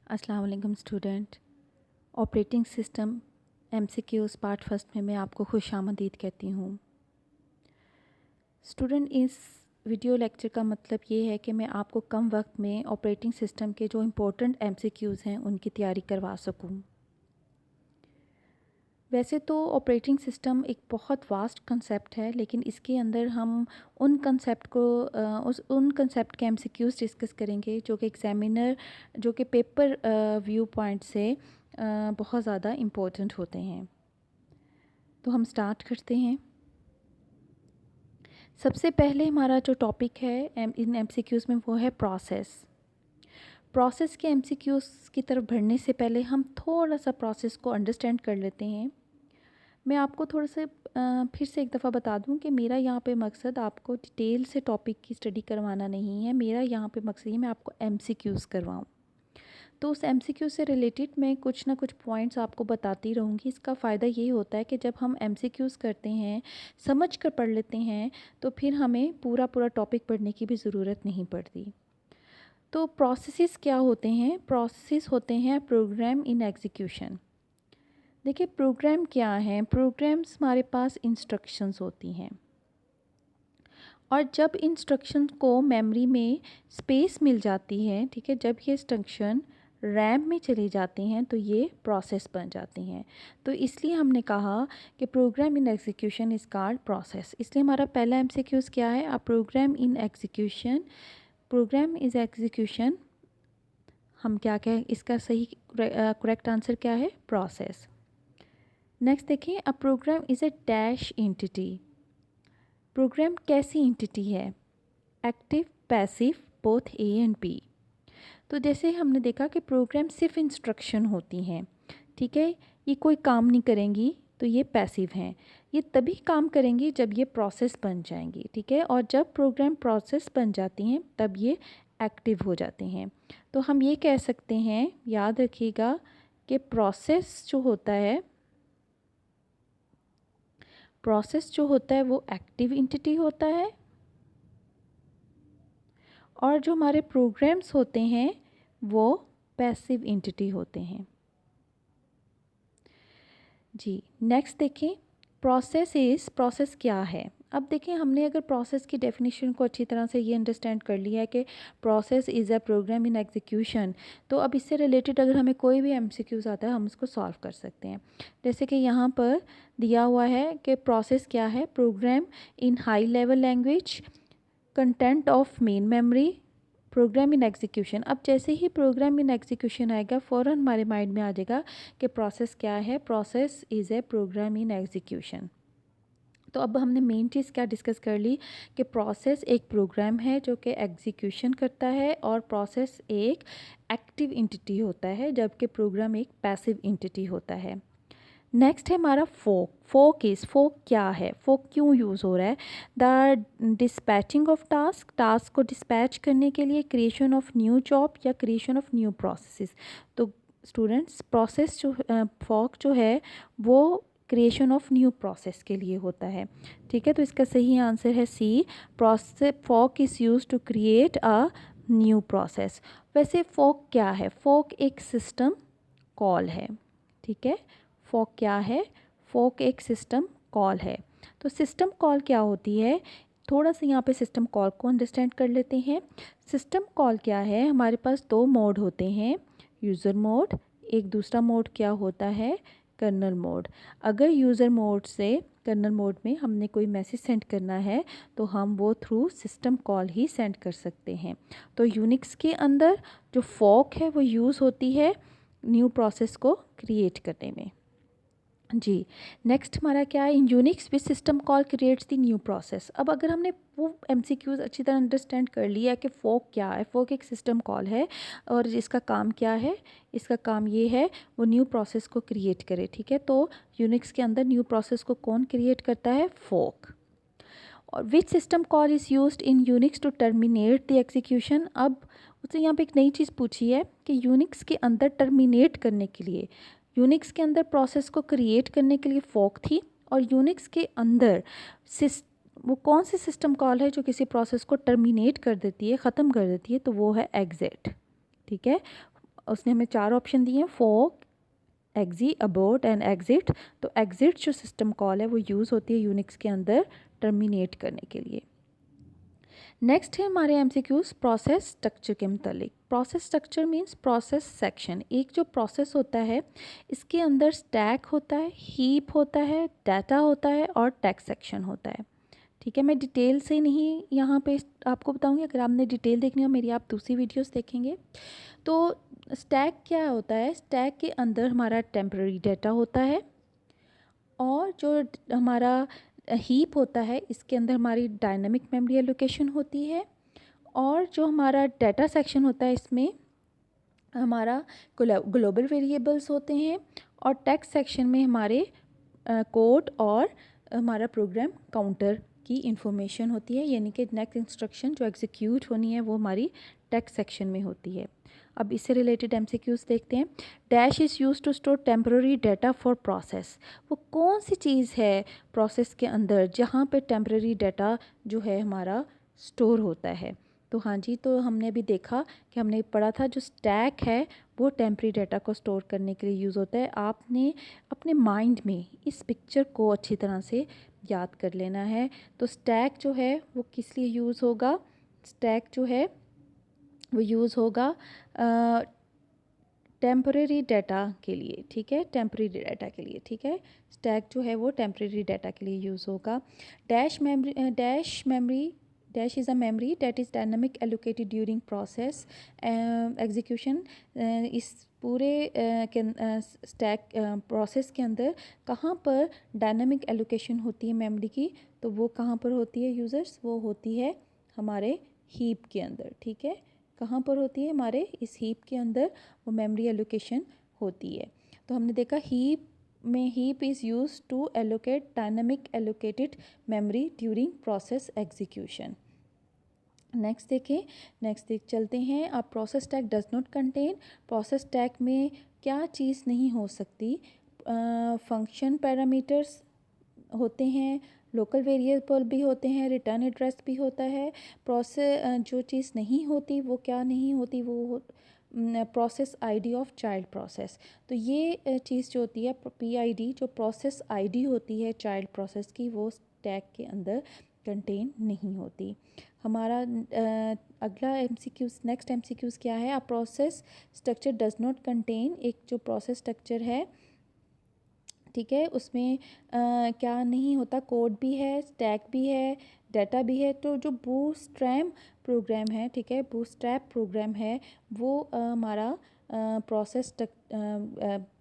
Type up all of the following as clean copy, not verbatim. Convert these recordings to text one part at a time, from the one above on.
अस्सलाम वालेकुम student. Operating system MCQs part first में मैं आपको खुशामदीद कहती हूँ। स्टूडेंट, इस वीडियो लेक्चर का मतलब ये है कि मैं आपको कम वक्त में ऑपरेटिंग सिस्टम के जो इम्पोर्टेंट एमसीक्यूज़ हैं उनकी तैयारी करवा सकूँ। वैसे तो ऑपरेटिंग सिस्टम एक बहुत वास्ट कंसेप्ट है, लेकिन इसके अंदर हम उन कंसेप्ट को उन कंसेप्ट के एमसीक्यूज़ डिस्कस करेंगे जो कि एग्जामिनर जो कि पेपर व्यू पॉइंट से बहुत ज़्यादा इम्पोर्टेंट होते हैं। तो हम स्टार्ट करते हैं। सबसे पहले हमारा जो टॉपिक है इन एमसीक्यूज़ में वो है प्रोसेस। प्रोसेस के एमसीक्यूज़ की तरफ बढ़ने से पहले हम थोड़ा सा प्रोसेस को अंडरस्टैंड कर लेते हैं। मैं आपको थोड़ा से फिर से एक दफ़ा बता दूं कि मेरा यहाँ पे मकसद आपको डिटेल से टॉपिक की स्टडी करवाना नहीं है। मेरा यहाँ पे मकसद ये मैं आपको एमसीक्यूज़ करवाऊँ। तो उस एमसीक्यू से रिलेटेड मैं कुछ ना कुछ पॉइंट्स आपको बताती रहूँगी। इसका फ़ायदा ये होता है कि जब हम एमसीक्यूज़ करते हैं, समझ कर पढ़ लेते हैं, तो फिर हमें पूरा पूरा टॉपिक पढ़ने की भी ज़रूरत नहीं पड़ती। तो प्रोसेसेस क्या होते हैं? प्रोसेसेस होते हैं प्रोग्राम इन एग्जीक्यूशन। देखिए, प्रोग्राम क्या है? प्रोग्राम्स हमारे पास इंस्ट्रक्शंस होती हैं, और जब इंस्ट्रक्शन को मेमोरी में स्पेस मिल जाती है, ठीक है, जब ये इंस्ट्रक्शन रैम में चली जाती हैं तो ये प्रोसेस बन जाती हैं। तो इसलिए हमने कहा कि program in execution is called process. इसलिए हमारा पहला एमसीक्यूज़ क्या है? A program in execution, program is execution, हम क्या कहें इसका सही करेक्ट आंसर क्या है? प्रोसेस। नेक्स्ट देखिए, a program is a dash entity. Program कैसी एंटिटी है? Active, passive, both A and B. तो जैसे हमने देखा कि प्रोग्राम सिर्फ इंस्ट्रक्शन होती हैं, ठीक है, ये कोई काम नहीं करेंगी, तो ये पैसिव हैं। ये तभी काम करेंगी जब ये प्रोसेस बन जाएंगी, ठीक है, और जब प्रोग्राम प्रोसेस बन जाती हैं तब ये एक्टिव हो जाते हैं। तो हम ये कह सकते हैं, याद रखिएगा, कि प्रोसेस जो होता है वो एक्टिव एंटिटी होता है, और जो हमारे प्रोग्राम्स होते हैं वो पैसिव एंटिटी होते हैं। जी, नेक्स्ट देखें, प्रोसेस क्या है? अब देखें, हमने अगर प्रोसेस की डेफिनेशन को अच्छी तरह से ये अंडरस्टैंड कर लिया है कि process is a program in execution, तो अब इससे रिलेटेड अगर हमें कोई भी एमसीक्यूज़ आता है हम उसको सॉल्व कर सकते हैं। जैसे कि यहाँ पर दिया हुआ है कि प्रोसेस क्या है? Program in high level language, content of main memory, program in execution. अब जैसे ही प्रोग्राम इन एग्जीक्यूशन आएगा फ़ौरन हमारे माइंड में आ जाएगा कि प्रोसेस क्या है? Process is a program in execution. तो अब हमने मेन चीज़ क्या डिस्कस कर ली कि प्रोसेस एक प्रोग्राम है जो कि एग्जीक्यूशन करता है, और प्रोसेस एक एक्टिव एंटिटी होता है जबकि प्रोग्राम एक पैसिव एंटिटी होता है। नेक्स्ट है हमारा फोक क्या है? फोक क्यों यूज़ हो रहा है? द डिस्पैचिंग ऑफ टास्क को डिस्पैच करने के लिए, क्रिएशन ऑफ न्यू जॉब या क्रिएशन ऑफ न्यू प्रोसेसेस। तो स्टूडेंट्स, प्रोसेस जो फोक जो है वो क्रिएशन ऑफ न्यू प्रोसेस के लिए होता है, ठीक है। तो इसका सही आंसर है C, process fork is use to create a new process. वैसे फोक क्या है? फोक एक सिस्टम कॉल है, ठीक है। फोक क्या है? फोक एक सिस्टम कॉल है। तो सिस्टम कॉल क्या होती है? थोड़ा सा यहाँ पे सिस्टम कॉल को अंडरस्टैंड कर लेते हैं। सिस्टम कॉल क्या है? हमारे पास दो मोड होते हैं, यूज़र मोड, एक दूसरा मोड क्या होता है? Kernel mode. अगर यूज़र मोड से कर्नल मोड में हमने कोई मैसेज सेंड करना है तो हम वो थ्रू सिस्टम कॉल ही सेंड कर सकते हैं। तो यूनिक्स के अंदर जो फोक है वो यूज़ होती है न्यू प्रोसेस को क्रिएट करने में। जी, नेक्स्ट हमारा क्या है? इन Unix which system call creates the new process. अब अगर हमने वो एमसीक्यूज अच्छी तरह अंडरस्टैंड कर लिया कि फोक क्या है, फोक एक सिस्टम कॉल है और इसका काम क्या है? इसका काम ये है वो न्यू प्रोसेस को क्रिएट करे, ठीक है। तो यूनिक्स के अंदर न्यू प्रोसेस को कौन क्रिएट करता है? फोक। और which system call is used in Unix to terminate the execution. अब उससे यहाँ पे एक नई चीज़ पूछी है कि यूनिक्स के अंदर टर्मिनेट करने के लिए, यूनिक्स के अंदर प्रोसेस को क्रिएट करने के लिए फोक थी, और यूनिक्स के अंदर वो कौन सी सिस्टम कॉल है जो किसी प्रोसेस को टर्मिनेट कर देती है, ख़त्म कर देती है? तो वो है एग्जिट, ठीक है। उसने हमें 4 ऑप्शन दिए हैं, फोक, एग्जी, अबोर्ट एंड एग्जिट। तो एग्जिट जो सिस्टम कॉल है वो यूज़ होती है यूनिक्स के अंदर टर्मिनेट करने के लिए। नेक्स्ट है हमारे एमसीक्यूज प्रोसेस स्ट्रक्चर के मुतालिक। Process structure means process section. एक जो प्रोसेस होता है इसके अंदर स्टैक होता है, हीप होता है, डाटा होता है और टेक्स्ट सेक्शन होता है। ठीक है, मैं डिटेल से नहीं यहाँ पे आपको बताऊँगी, अगर आपने डिटेल देखनी हो मेरी आप दूसरी वीडियोस देखेंगे। तो स्टैक क्या होता है, स्टैक के अंदर हमारा टेम्पररी डाटा होता है और जो हमारा हीप होता है इसके अंदर हमारी डायनामिक मेमोरी एलोकेशन होती है और जो हमारा डाटा सेक्शन होता है इसमें हमारा ग्लोबल वेरिएबल्स होते हैं और टेक्स्ट सेक्शन में हमारे कोड और हमारा प्रोग्राम काउंटर की इंफॉर्मेशन होती है, यानी कि नेक्स्ट इंस्ट्रक्शन जो एग्जीक्यूट होनी है वो हमारी टेक्स्ट सेक्शन में होती है। अब इससे रिलेटेड एमसीक्यूज देखते हैं। Dash is use to store temporary data for process. वो कौन सी चीज़ है प्रोसेस के अंदर जहाँ पे टेम्पररी डाटा जो है हमारा स्टोर होता है। तो हाँ जी, तो हमने अभी देखा कि हमने पढ़ा था जो स्टैक है वो टेम्पररी डाटा को स्टोर करने के लिए यूज़ होता है। आपने अपने माइंड में इस पिक्चर को अच्छी तरह से याद कर लेना है। तो स्टैक जो है वो किस लिए यूज़ होगा, स्टैक जो है वो यूज़ होगा टेम्परेरी डाटा के लिए। ठीक है, टेम्परेरी डाटा के लिए। ठीक है, स्टैक जो है वो टेम्परेरी डाटा के लिए यूज़ होगा। Dash memory dash is a memory that is dynamic allocated during process execution. इस पूरे स्टैक प्रोसेस के अंदर कहाँ पर डायनामिक एलोकेशन होती है मेमोरी की, तो वो कहाँ पर होती है यूज़र्स, वो होती है हमारे हीप के अंदर। ठीक है, कहाँ पर होती है, हमारे इस हीप के अंदर वो मेमोरी एलोकेशन होती है। तो हमने देखा हीप में heap is use to allocate dynamic allocated memory during process execution. Next देखें, नेक्स्ट चलते हैं। अब process tag does not contain. Process tag में क्या चीज़ नहीं हो सकती, फंक्शन पैरामीटर्स होते हैं, लोकल वेरिएबल भी होते हैं, रिटर्न एड्रेस भी होता है। प्रोसेस जो चीज़ नहीं होती वो क्या नहीं होती, वो process ID of child process. तो ये चीज़ जो होती है पीआईडी, जो प्रोसेस आईडी होती है चाइल्ड प्रोसेस की, वो टैग के अंदर कंटेन नहीं होती। हमारा अगला एमसीक्यूज़, नेक्स्ट एमसीक्यूज़ क्या है, a process structure does not contain. एक जो प्रोसेस स्ट्रक्चर है, ठीक है, उसमें क्या नहीं होता, कोड भी है, स्टैक भी है, डाटा भी है। तो जो बूटस्ट्रैप प्रोग्राम है, ठीक है, बूटस्ट्रैप प्रोग्राम है वो हमारा प्रोसेस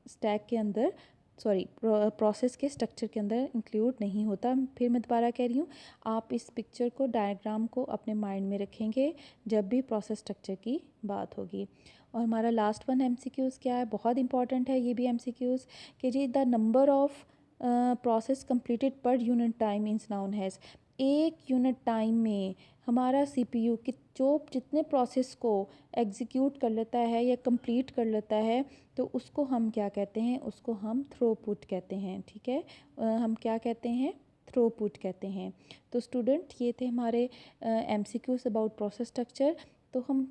स्टैक के अंदर, सॉरी, प्रोसेस के स्ट्रक्चर के अंदर इंक्लूड नहीं होता। फिर मैं दोबारा कह रही हूँ, आप इस पिक्चर को, डायग्राम को अपने माइंड में रखेंगे जब भी प्रोसेस स्ट्रक्चर की बात होगी। और हमारा लास्ट वन एमसीक्यूज़ क्या है, बहुत इंपॉर्टेंट है ये भी एमसीक्यूज़, कि जी the number of process completed per unit time is known has. एक यूनिट टाइम में हमारा सीपीयू कि जो जितने प्रोसेस को एग्जीक्यूट कर लेता है या कंप्लीट कर लेता है, तो उसको हम क्या कहते हैं, उसको हम थ्रूपुट कहते हैं। ठीक है, हम क्या कहते हैं, थ्रूपुट कहते हैं। तो स्टूडेंट, ये थे हमारे एमसीक्यूज़ अबाउट प्रोसेस स्ट्रक्चर। तो हम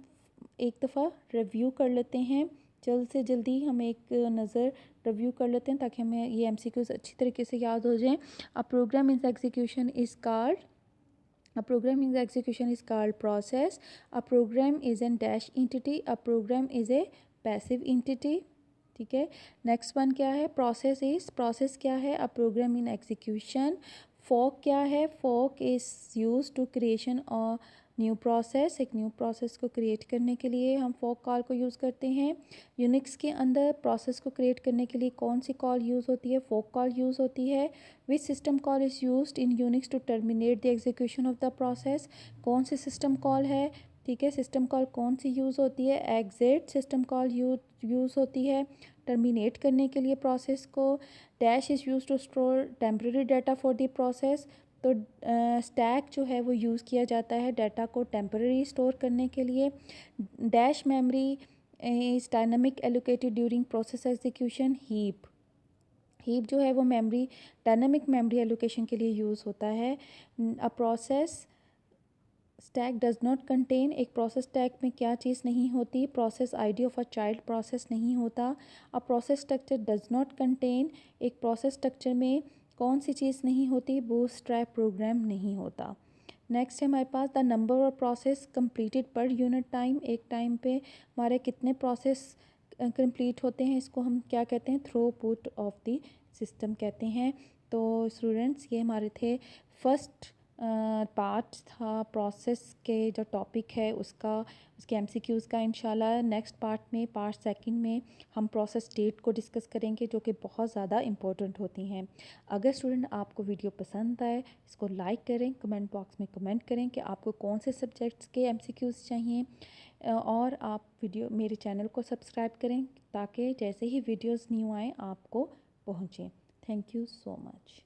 एक दफ़ा रिव्यू कर लेते हैं, जल्द से जल्दी हम एक नज़र रिव्यू कर लेते हैं ताकि हमें ये एमसीक्यूज़ अच्छी तरीके से याद हो जाएं। A program is execution is called, a program in the execution is called process. A program is an dash entity. A program is a passive entity. ठीक है, नेक्स्ट वन क्या है, प्रोसेस इज, प्रोसेस क्या है, a program in execution. फोक क्या है, फोक is use to creation और new process. एक न्यू प्रोसेस को क्रिएट करने के लिए हम फोक कॉल को यूज़ करते हैं। यूनिक्स के अंदर प्रोसेस को क्रिएट करने के लिए कौन सी कॉल यूज़ होती है, फोक कॉल यूज़ होती है। Which system call is used in Unix to terminate the execution of the process. कौन सी सिस्टम कॉल है, ठीक है, सिस्टम कॉल कौन सी यूज़ होती है, एग्जिट सिस्टम कॉल यूज़ होती है टर्मिनेट करने के लिए प्रोसेस को। Dash is use to store temporary data for the process. तो स्टैक जो है वो यूज़ किया जाता है डाटा को टेम्परेरी स्टोर करने के लिए। Dash memory is dynamic allocated during process execution. Heap, heap जो है वो मेमोरी, डायनामिक मेमोरी एलोकेशन के लिए यूज़ होता है। A process stack does not contain, एक प्रोसेस स्टैक में क्या चीज़ नहीं होती, process ID of a child process नहीं होता। A process structure does not contain, एक प्रोसेस स्ट्रक्चर में कौन सी चीज़ नहीं होती, बूटस्ट्रैप प्रोग्राम नहीं होता। नेक्स्ट है हमारे पास the number of process completed per unit time, एक टाइम पे हमारे कितने प्रोसेस कंप्लीट होते हैं, इसको हम क्या कहते हैं, थ्रूपुट ऑफ द सिस्टम कहते हैं। तो स्टूडेंट्स ये हमारे थे फर्स्ट पार्ट था प्रोसेस के जो टॉपिक है उसका, उसके एमसीक्यूज़ का। इंशाल्लाह नेक्स्ट पार्ट में, पार्ट सेकंड में हम प्रोसेस डेट को डिस्कस करेंगे जो कि बहुत ज़्यादा इम्पोर्टेंट होती हैं। अगर स्टूडेंट आपको वीडियो पसंद आए इसको लाइक करें, कमेंट बॉक्स में कमेंट करें कि आपको कौन से सब्जेक्ट्स के एमसीक्यूज़ चाहिए, और आप वीडियो मेरे चैनल को सब्सक्राइब करें ताकि जैसे ही वीडियोज़ न्यू आएँ आपको पहुँचें। Thank you so much.